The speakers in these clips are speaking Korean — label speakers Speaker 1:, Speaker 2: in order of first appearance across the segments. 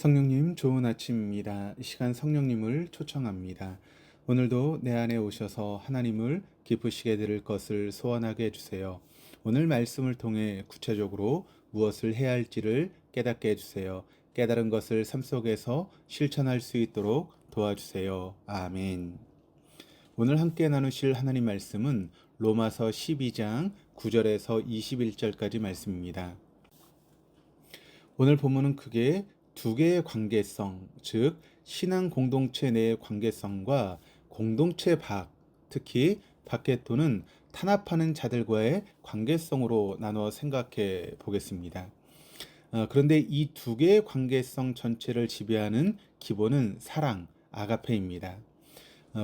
Speaker 1: 성령님 좋은 아침입니다. 이 시간 성령님을 초청합니다. 오늘도 내 안에 오셔서 하나님을 기쁘시게 드릴 것을 소원하게 해주세요. 오늘 말씀을 통해 구체적으로 무엇을 해야 할지를 깨닫게 해주세요. 깨달은 것을 삶 속에서 실천할 수 있도록 도와주세요. 아멘. 오늘 함께 나누실 하나님 말씀은 로마서 12장 9절에서 21절까지 말씀입니다. 오늘 본문은 크게 두 개의 관계성, 즉 신앙 공동체 내의 관계성과 공동체 밖, 특히 밖에 또는 탄압하는 자들과의 관계성으로 나눠 생각해 보겠습니다. 그런데 이 두 개의 관계성 전체를 지배하는 기본은 사랑, 아가페입니다.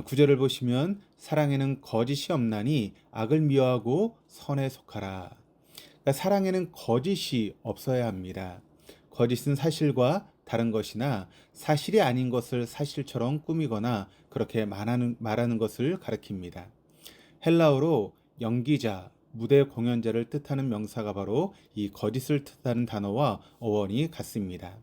Speaker 1: 구절을 보시면 사랑에는 거짓이 없나니 악을 미워하고 선에 속하라. 그러니까 사랑에는 거짓이 없어야 합니다. 거짓은 사실과 다른 것이나 사실이 아닌 것을 사실처럼 꾸미거나 그렇게 말하는 것을 가리킵니다. 헬라어로 연기자, 무대 공연자를 뜻하는 명사가 바로 이 거짓을 뜻하는 단어와 어원이 같습니다.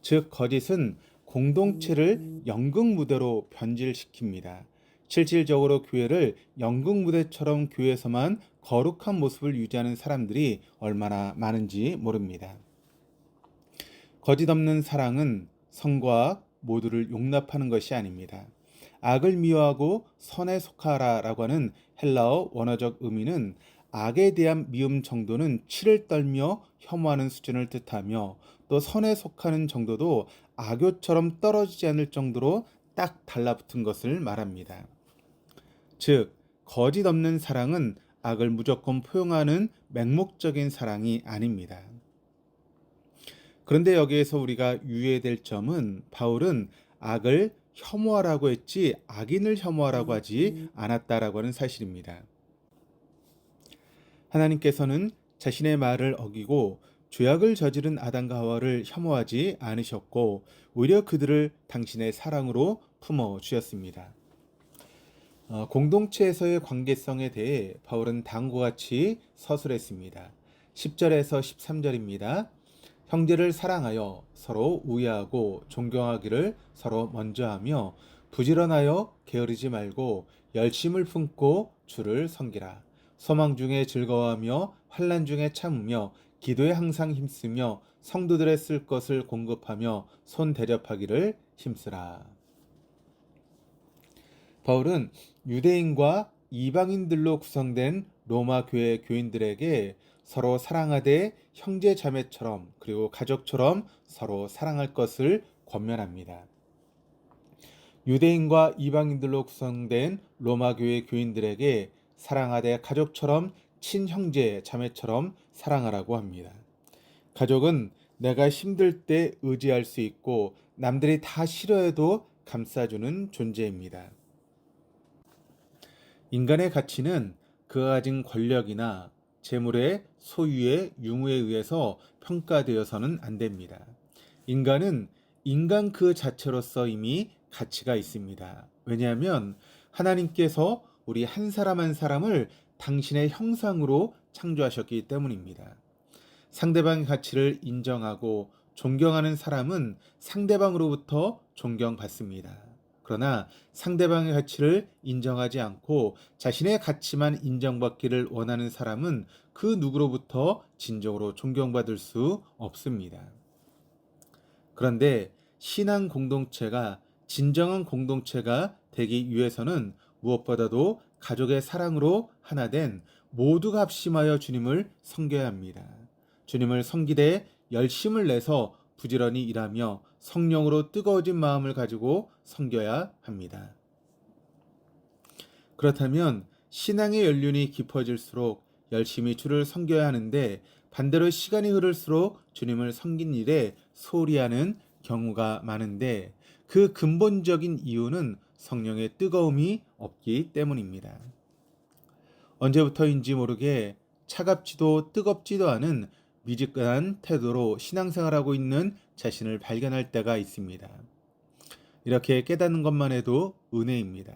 Speaker 1: 즉 거짓은 공동체를 연극 무대로 변질시킵니다. 실질적으로 교회를 연극 무대처럼 교회에서만 거룩한 모습을 유지하는 사람들이 얼마나 많은지 모릅니다. 거짓 없는 사랑은 성과 악 모두를 용납하는 것이 아닙니다. 악을 미워하고 선에 속하라라고 하는 헬라어 원어적 의미는 악에 대한 미움 정도는 치를 떨며 혐오하는 수준을 뜻하며 또 선에 속하는 정도도 악교처럼 떨어지지 않을 정도로 딱 달라붙은 것을 말합니다. 즉, 거짓 없는 사랑은 악을 무조건 포용하는 맹목적인 사랑이 아닙니다. 그런데 여기에서 우리가 유의해야 될 점은 바울은 악을 혐오하라고 했지 악인을 혐오하라고 하지 않았다라고 하는 사실입니다. 하나님께서는 자신의 말을 어기고 죄악을 저지른 아담과 하와를 혐오하지 않으셨고 오히려 그들을 당신의 사랑으로 품어 주셨습니다. 공동체에서의 관계성에 대해 바울은 다음과 같이 서술했습니다. 10절에서 13절입니다. 형제를 사랑하여 서로 우애하고 존경하기를 서로 먼저 하며 부지런하여 게으르지 말고 열심을 품고 주를 섬기라. 소망 중에 즐거워하며 환난 중에 참으며 기도에 항상 힘쓰며 성도들의 쓸 것을 공급하며 손 대접하기를 힘쓰라. 바울은 유대인과 이방인들로 구성된 로마 교회 교인들에게 서로 사랑하되 형제 자매처럼 그리고 가족처럼 서로 사랑할 것을 권면합니다. 유대인과 이방인들로 구성된 로마 교회 교인들에게 사랑하되 가족처럼 친형제 자매처럼 사랑하라고 합니다. 가족은 내가 힘들 때 의지할 수 있고 남들이 다 싫어해도 감싸주는 존재입니다. 인간의 가치는 그가 가진 권력이나 재물의 소유의 유무에 의해서 평가되어서는 안 됩니다. 인간은 인간 그 자체로서 이미 가치가 있습니다. 왜냐하면 하나님께서 우리 한 사람 한 사람을 당신의 형상으로 창조하셨기 때문입니다. 상대방의 가치를 인정하고 존경하는 사람은 상대방으로부터 존경받습니다. 그러나 상대방의 가치를 인정하지 않고 자신의 가치만 인정받기를 원하는 사람은 그 누구로부터 진정으로 존경받을 수 없습니다. 그런데 신앙 공동체가 진정한 공동체가 되기 위해서는 무엇보다도 가족의 사랑으로 하나 된 모두가 합심하여 주님을 섬겨야 합니다. 주님을 섬기되 열심을 내서 부지런히 일하며 성령으로 뜨거워진 마음을 가지고 섬겨야 합니다. 그렇다면 신앙의 연륜이 깊어질수록 열심히 주를 섬겨야 하는데 반대로 시간이 흐를수록 주님을 섬긴 일에 소홀히 하는 경우가 많은데 그 근본적인 이유는 성령의 뜨거움이 없기 때문입니다. 언제부터인지 모르게 차갑지도 뜨겁지도 않은 미지근한 태도로 신앙생활하고 있는 자신을 발견할 때가 있습니다. 이렇게 깨닫는 것만 해도 은혜입니다.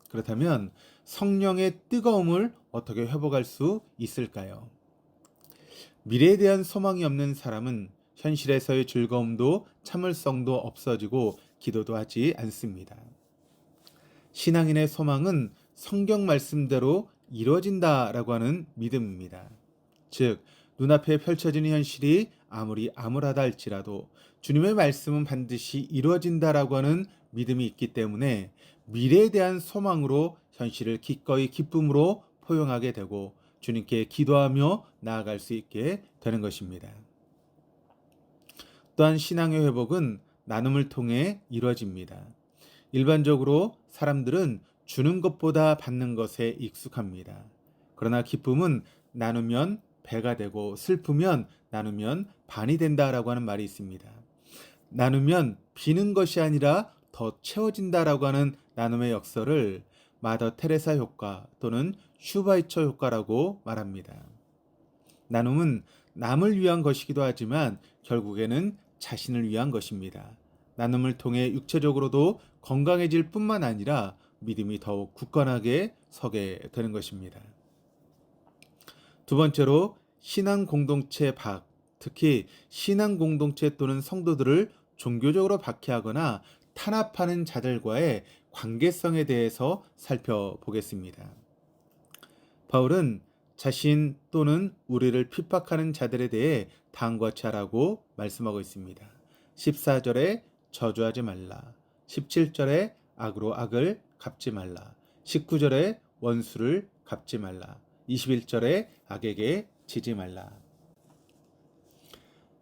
Speaker 1: 그렇다면 성령의 뜨거움을 어떻게 회복할 수 있을까요? 미래에 대한 소망이 없는 사람은 현실에서의 즐거움도 참을성도 없어지고 기도도 하지 않습니다. 신앙인의 소망은 성경 말씀대로 이루어진다라고 하는 믿음입니다. 즉, 눈앞에 펼쳐지는 현실이 아무리 암울하다 할지라도 주님의 말씀은 반드시 이루어진다라고 하는 믿음이 있기 때문에 미래에 대한 소망으로 현실을 기꺼이 기쁨으로 포용하게 되고 주님께 기도하며 나아갈 수 있게 되는 것입니다. 또한 신앙의 회복은 나눔을 통해 이루어집니다. 일반적으로 사람들은 주는 것보다 받는 것에 익숙합니다. 그러나 기쁨은 나누면 배가 되고 슬프면 나누면 반이 된다라고 하는 말이 있습니다. 나누면 비는 것이 아니라 더 채워진다라고 하는 나눔의 역설을 마더 테레사 효과 또는 슈바이처 효과라고 말합니다. 나눔은 남을 위한 것이기도 하지만 결국에는 자신을 위한 것입니다. 나눔을 통해 육체적으로도 건강해질 뿐만 아니라 믿음이 더욱 굳건하게 서게 되는 것입니다. 두 번째로 신앙 공동체 박, 특히 신앙 공동체 또는 성도들을 종교적으로 박해하거나 탄압하는 자들과의 관계성에 대해서 살펴보겠습니다. 바울은 자신 또는 우리를 핍박하는 자들에 대해 다음과 같이 하라고 말씀하고 있습니다. 14절에 저주하지 말라. 17절에 악으로 악을 갚지 말라. 19절에 원수를 갚지 말라. 21절에 악에게 지지 말라.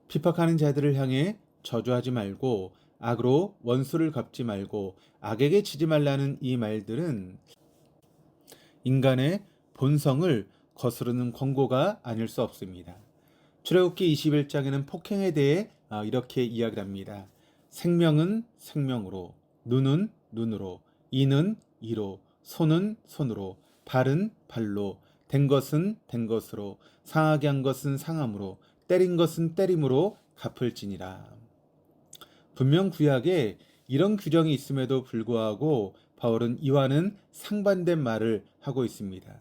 Speaker 1: 핍박하는 자들을 향해 저주하지 말고 악으로 원수를 갚지 말고 악에게 지지 말라는 이 말들은 인간의 본성을 거스르는 권고가 아닐 수 없습니다. 출애굽기 21장에는 폭행에 대해 이렇게 이야기를 합니다. 생명은 생명으로, 눈은 눈으로, 이는 이로, 손은 손으로, 발은 발로, 된 것은 된 것으로, 상하게 한 것은 상함으로, 때린 것은 때림으로 갚을지니라. 분명 구약에 이런 규정이 있음에도 불구하고 바울은 이와는 상반된 말을 하고 있습니다.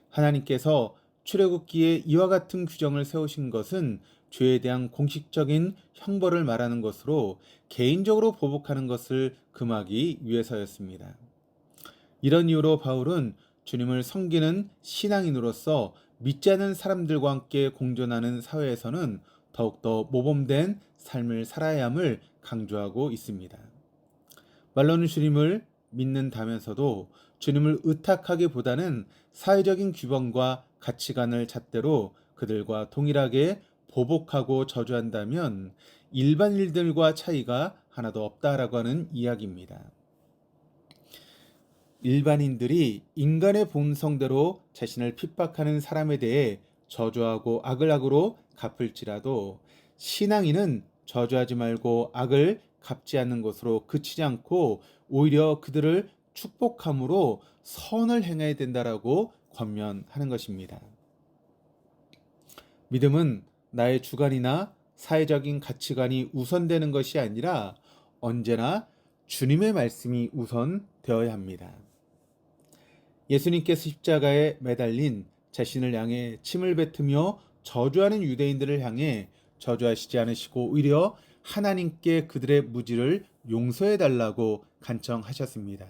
Speaker 1: 하나님께서 출애굽기에 이와 같은 규정을 세우신 것은 죄에 대한 공식적인 형벌을 말하는 것으로 개인적으로 보복하는 것을 금하기 위해서였습니다. 이런 이유로 바울은 주님을 섬기는 신앙인으로서 믿지 않는 사람들과 함께 공존하는 사회에서는 더욱더 모범된 삶을 살아야 함을 강조하고 있습니다. 말로는 주님을 믿는다면서도 주님을 의탁하기보다는 사회적인 규범과 가치관을 잣대로 그들과 동일하게 보복하고 저주한다면 일반인들과 차이가 하나도 없다라고 하는 이야기입니다. 일반인들이 인간의 본성대로 자신을 핍박하는 사람에 대해 저주하고 악을 악으로 갚을지라도 신앙인은 저주하지 말고 악을 갚지 않는 것으로 그치지 않고 오히려 그들을 축복함으로 선을 행해야 된다라고 권면하는 것입니다. 믿음은 나의 주관이나 사회적인 가치관이 우선되는 것이 아니라 언제나 주님의 말씀이 우선되어야 합니다. 예수님께서 십자가에 매달린 자신을 향해 침을 뱉으며 저주하는 유대인들을 향해 저주하시지 않으시고 오히려 하나님께 그들의 무지를 용서해 달라고 간청하셨습니다.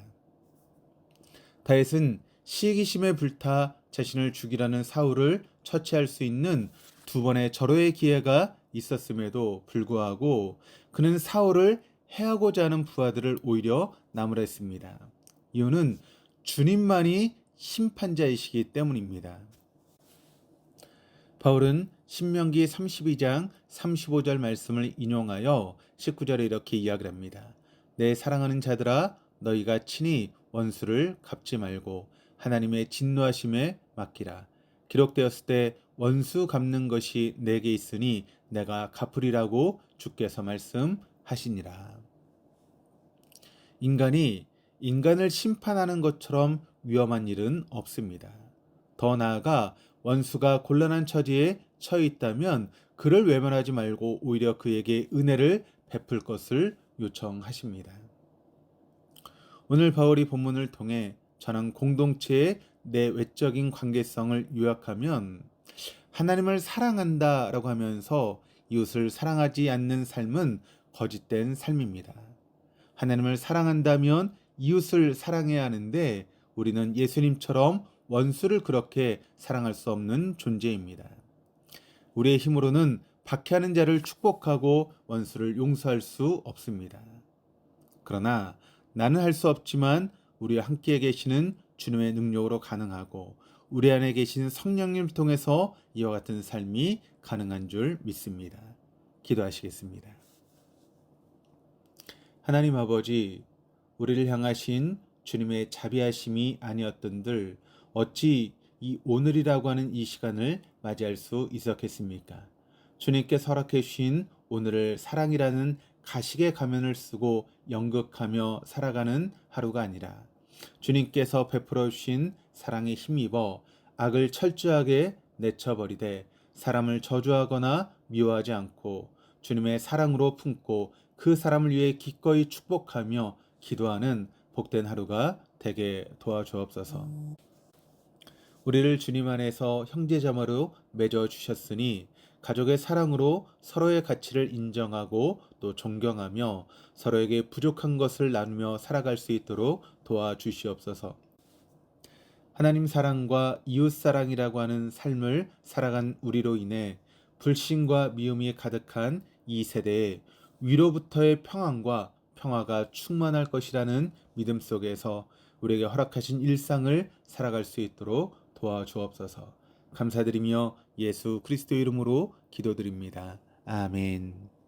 Speaker 1: 다윗은 시기심에 불타 자신을 죽이라는 사울을 처치할 수 있는 두 번의 절호의 기회가 있었음에도 불구하고 그는 사울을 해하고자 하는 부하들을 오히려 나무랬습니다. 이유는 주님만이 심판자이시기 때문입니다. 바울은 신명기 32장 35절 말씀을 인용하여 19절에 이렇게 이야기를 합니다. 내 사랑하는 자들아 너희가 친히 원수를 갚지 말고 하나님의 진노하심에 맡기라. 기록되었을 때 원수 갚는 것이 내게 있으니 내가 갚으리라고 주께서 말씀하시니라. 인간이 인간을 심판하는 것처럼 위험한 일은 없습니다. 더 나아가 원수가 곤란한 처지에 처해 있다면 그를 외면하지 말고 오히려 그에게 은혜를 베풀 것을 요청하십니다. 오늘 바울이 본문을 통해 전한 공동체의 내 외적인 관계성을 요약하면 하나님을 사랑한다라고 하면서 이웃을 사랑하지 않는 삶은 거짓된 삶입니다. 하나님을 사랑한다면 이웃을 사랑해야 하는데 우리는 예수님처럼 원수를 그렇게 사랑할 수 없는 존재입니다. 우리의 힘으로는 박해하는 자를 축복하고 원수를 용서할 수 없습니다. 그러나 나는 할 수 없지만 우리와 함께 계시는 주님의 능력으로 가능하고 우리 안에 계신 성령님을 통해서 이와 같은 삶이 가능한 줄 믿습니다. 기도하시겠습니다. 하나님 아버지, 우리를 향하신 주님의 자비하심이 아니었던들 어찌 이 오늘이라고 하는 이 시간을 맞이할 수 있었겠습니까? 주님께 허락해 주신 오늘을 사랑이라는 가식의 가면을 쓰고 연극하며 살아가는 하루가 아니라 주님께서 베풀어 주신 사랑에 힘입어 악을 철저하게 내쳐버리되 사람을 저주하거나 미워하지 않고 주님의 사랑으로 품고 그 사람을 위해 기꺼이 축복하며 기도하는 복된 하루가 되게 도와주옵소서. 우리를 주님 안에서 형제자매로 맺어 주셨으니 가족의 사랑으로 서로의 가치를 인정하고 또 존경하며 서로에게 부족한 것을 나누며 살아갈 수 있도록 도와주시옵소서. 하나님 사랑과 이웃 사랑이라고 하는 삶을 살아간 우리로 인해 불신과 미움이 가득한 이 세대에 위로부터의 평안과 평화가 충만할 것이라는 믿음 속에서 우리에게 허락하신 일상을 살아갈 수 있도록 도와주옵소서. 감사드리며 예수 그리스도 이름으로 기도드립니다. 아멘.